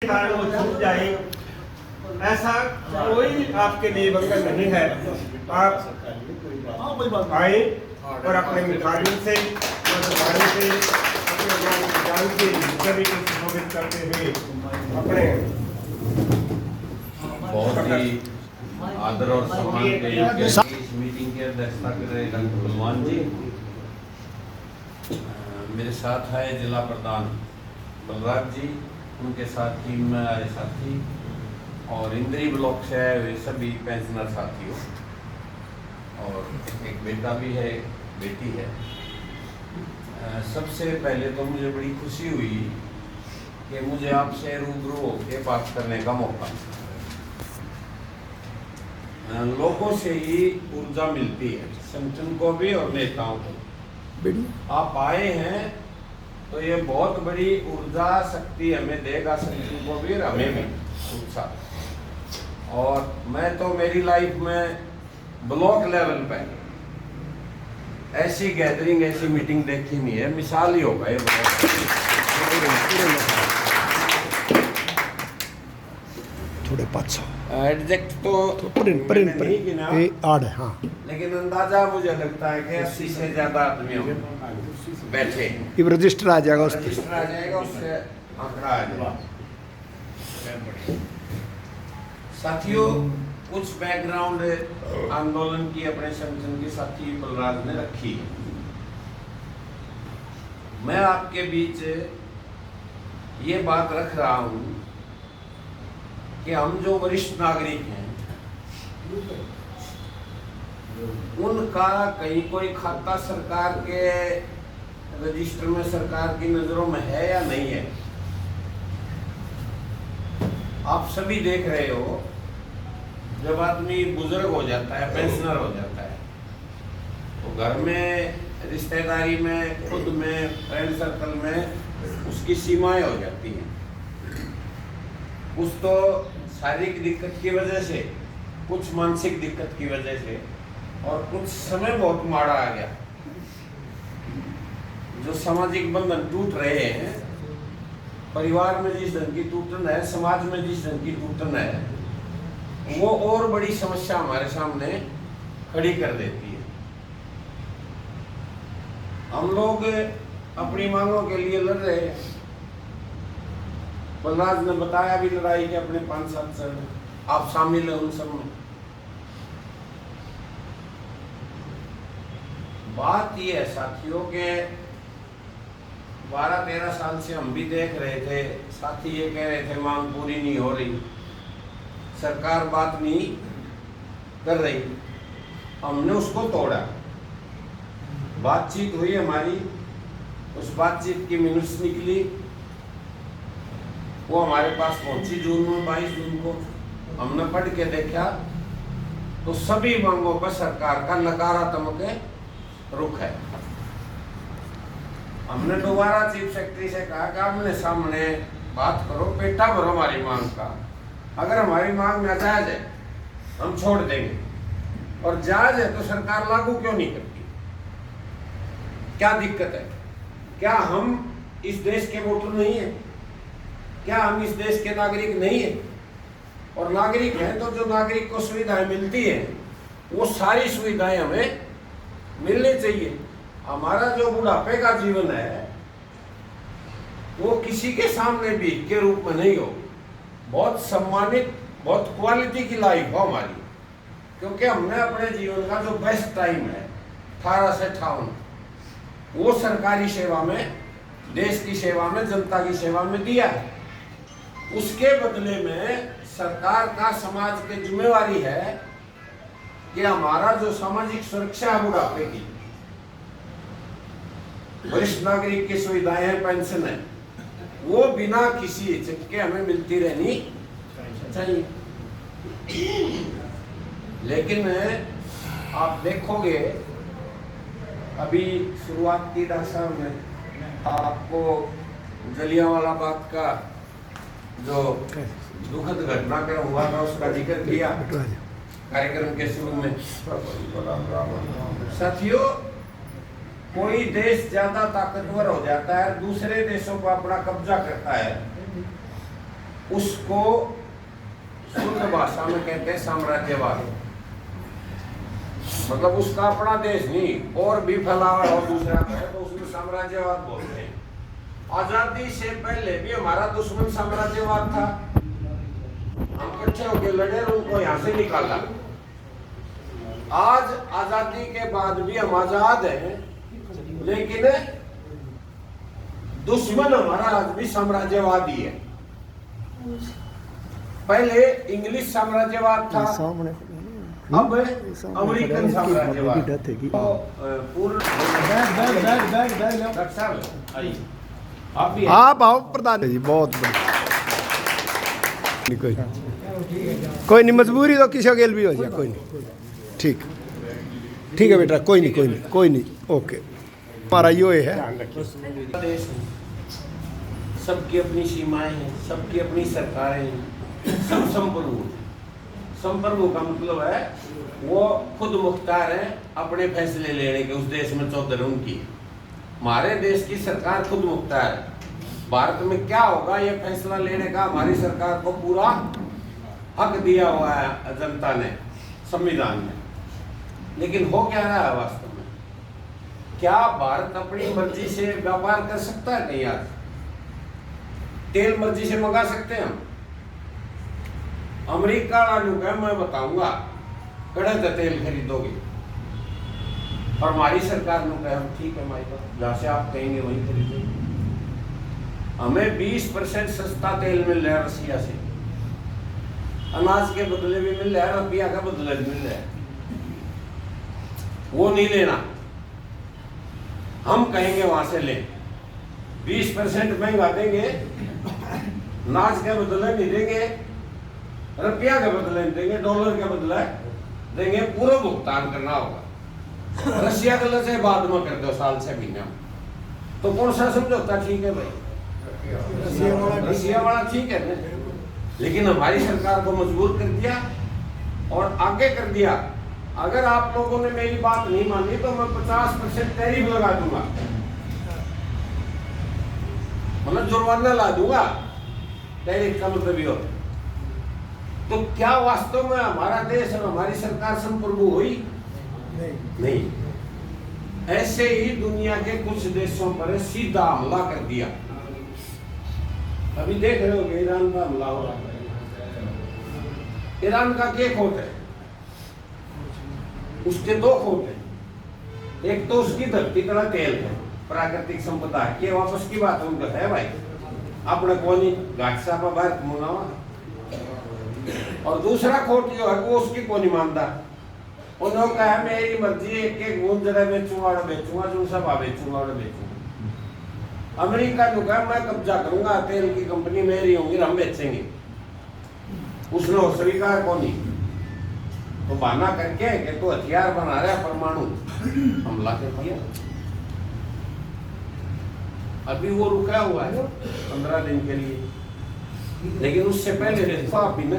कारण वो छूट जाए, ऐसा कोई आपके लिए बंधन नहीं है। आप आए और अपने मिठाई से अपने जान से सभी को सुशोभित करते हुए अपने बहुत ही आदर और सम्मान के योग्य इस मीटिंग की अध्यक्षता कर रहे डॉक्टर बलवान जी। मेरे साथ है जिला प्रधान बलराज जी, उनके साथ टीम में आए साथी और इंद्री ब्लॉक से आए हुए सभी पेंशनर साथियों, और एक बेटा भी है, बेटी है। सबसे पहले तो मुझे बड़ी खुशी हुई कि मुझे आपसे रूबरू होकर बात करने का मौका मिला। लोगों से ही ऊर्जा मिलती है, संगठन को भी और नेताओं को। आप आए हैं तो ये बहुत बड़ी ऊर्जा शक्ति हमें देगा, संगठन को भी और हमें भी उत्साह। और मैं तो मेरी लाइफ में ब्लॉक लेवल पे ऐसी गैदरिंग, ऐसी मीटिंग देखी नहीं है, मिसाल ही होगा ये थोड़े 500 एग्जैक्ट तो आड़ है। हाँ, लेकिन अंदाजा मुझे लगता है कि 80 से ज्यादा आदमी होंगे बैठे। ये रजिस्टर आ जाएगा, रजिस्टर आ जाएगा, उससे आंकड़ा आ जाएगा। साथियों, कुछ बैकग्राउंड आंदोलन की अपने संगठन के साथी बलराज ने रखी। मैं आपके बीच ये बात रख रहा हूं कि हम जो वरिष्ठ नागरिक हैं उनका कहीं कोई खाता सरकार के रजिस्टर में, सरकार की नजरों में है या नहीं है। आप सभी देख रहे हो, जब आदमी बुजुर्ग हो जाता है, पेंशनर हो जाता है, तो घर में, रिश्तेदारी में, खुद में, फ्रेंड सर्कल में उसकी सीमाएं हो जाती हैं। कुछ तो शारीरिक दिक्कत की वजह से, कुछ मानसिक दिक्कत की वजह से, और कुछ समय बहुत माड़ा आ गया। जो सामाजिक बंधन टूट रहे हैं, परिवार में जिस ढंग की टूटन है, समाज में जिस ढंग की टूटन है, वो और बड़ी समस्या हमारे सामने खड़ी कर देती है। हम लोग अपनी मांगों के लिए लड़ रहे हैं। बलराज ने बताया भी लड़ाई के अपने 5-7 सर, आप शामिल हैं उन सब में। बात ये है साथियों के 12-13 साल से हम भी देख रहे थे, साथी ये कह रहे थे मांग पूरी नहीं हो रही, सरकार बात नहीं कर रही। हमने उसको तोड़ा, बातचीत हुई हमारी, उस बातचीत की मिनट्स निकली, वो हमारे पास पहुंची जून में, 22 जून को। हमने पढ़ के देखा तो सभी मांगों पर सरकार का नकारात्मक रुख है। हमने दोबारा चीफ सेक्रेटरी से कहा कि आपने सामने बात करो, पेटा भरो हमारी मांग का। अगर हमारी मांग नाजायज है हम छोड़ देंगे, और जायज है तो सरकार लागू क्यों नहीं करती? क्या दिक्कत है? क्या हम इस देश के वोटर नहीं है? क्या हम इस देश के नागरिक नहीं है? और नागरिक हैं तो जो नागरिक को सुविधाएं मिलती है, वो सारी सुविधाएं हमें मिलनी चाहिए। हमारा जो बुढ़ापे का जीवन है वो किसी के सामने भी के रूप में नहीं हो, बहुत सम्मानित, बहुत क्वालिटी की लाइफ हो हमारी, क्योंकि हमने अपने जीवन का जो बेस्ट टाइम है 18 से 58 वो सरकारी सेवा में, देश की सेवा में, जनता की सेवा में दिया है। उसके बदले में सरकार का समाज की जिम्मेवारी है कि हमारा जो सामाजिक सुरक्षा है बुढ़ापे की, वरिष्ठ नागरिक की सुविधाएं हैं, पेंशन है, वो बिना किसी झटके हमें मिलती रहनी चाहिए। लेकिन आप देखोगे, अभी शुरुआत की डॉक्टर साहब ने आपको जलियांवाला बाग का जो दुखद घटनाक्रम हुआ था उसका जिक्र किया कार्यक्रम के शुरू में। साथियों, कोई देश ज्यादा ताकतवर हो जाता है, दूसरे देशों पर अपना कब्जा करता है, उसको शुद्ध भाषा में कहते हैं साम्राज्यवाद। मतलब उसका अपना देश नहीं और भी फैला हुआ और दूसरा तो उसमें साम्राज्यवाद बोलते हैं। आजादी से पहले भी हमारा दुश्मन साम्राज्यवाद था, हम इकट्ठे होकर लड़े और उनको यहां से निकाला। आज आजादी के बाद भी हम आजाद हैं, लेकिन दुश्मन हमारा आज भी साम्राज्यवादी है। पहले इंग्लिश साम्राज्यवाद था, अब अमेरिकन साम्राज्यवाद। आप आओ प्रधान जी, बहुत बढ़िया। कोई नहीं, मजबूरी तो किसी गेल भी हो जाए, कोई नहीं। ठीक ठीक है बेटा, कोई नहीं, ओके। हमारा यो है देश है, सबकी अपनी सीमाएं हैं, सबकी अपनी सरकारें हैं, सब संप्रभु। संप्रभु का मतलब है वो खुद मुख्तार है अपने फैसले लेने के। उस देश में चौधरी उनकी, हमारे देश की सरकार खुद मुख्तार है। भारत में क्या होगा ये फैसला लेने का हमारी सरकार को पूरा हक दिया हुआ है जनता ने संविधान में। लेकिन हो क्या रहा है वास्तव में? क्या भारत अपनी मर्जी से व्यापार कर सकता है? नहीं यार, तेल मर्जी से मंगा सकते हैं हम? अमेरिका वालों का मैं बताऊंगा कड़े से तेल खरीदोगे, और हमारी सरकार ने कहा ठीक है भाई, जहां से आप कहेंगे वहीं खरीदेंगे। हमें 20% सस्ता तेल मिल रहा है रसिया से, अनाज के बदले भी मिल रहा है, रुपया का बदले भी मिल रहा है। वो नहीं लेना, हम कहेंगे वहां से लें। 20% महंगा देंगे, अनाज के बदले नहीं देंगे, रुपया के बदले नहीं देंगे, डॉलर के बदले देंगे, पूरा भुगतान करना होगा। रशिया गलत से बाद में कर दो, साल 6 महीने में, तो कौन सा समझौता ठीक है भाई? रशिया वाला ठीक है ना? लेकिन हमारी सरकार को मजबूर कर दिया और आगे कर दिया। अगर आप लोगों ने मेरी बात नहीं मानी तो मैं 50% टैरिफ लगा दूंगा, मतलब जुर्माना ला दूंगा। टैरिफ का मतलब ये तो क्या वास्तव में हमारा देश और हमारी सरकार संप्रभु हुई? नहीं। ऐसे ही दुनिया के कुछ देशों पर सीधा हमला कर दिया। अभी देख रहे हो ईरान का हमला हो रहा है। ईरान का क्या खोट है? उसके 2 खोट है। एक तो उसकी धरती का तेल है, प्राकृतिक संपदा है, ये वापस की बात उनका है भाई, अपने कोनी घाट से आप बाहर मंगावा। और दूसरा खोट जो है वो उसकी कोनी मानता। उन्होंने कहा मेरी मर्जी, एक बूंद जरा बेचूंगा, जो सब बेचूंगा। अमेरिका ने कहा मैं कब्जा करूंगा, तेल की कंपनी मेरी होंगी, हम बेचेंगे। उसने स्वीकार को नहीं, तो बहाना करके कि तो हथियार बना रहा है परमाणु, हमला कर दिया। अभी वो रुका हुआ है 15 दिन के लिए, लेकिन उससे पहले भिन्न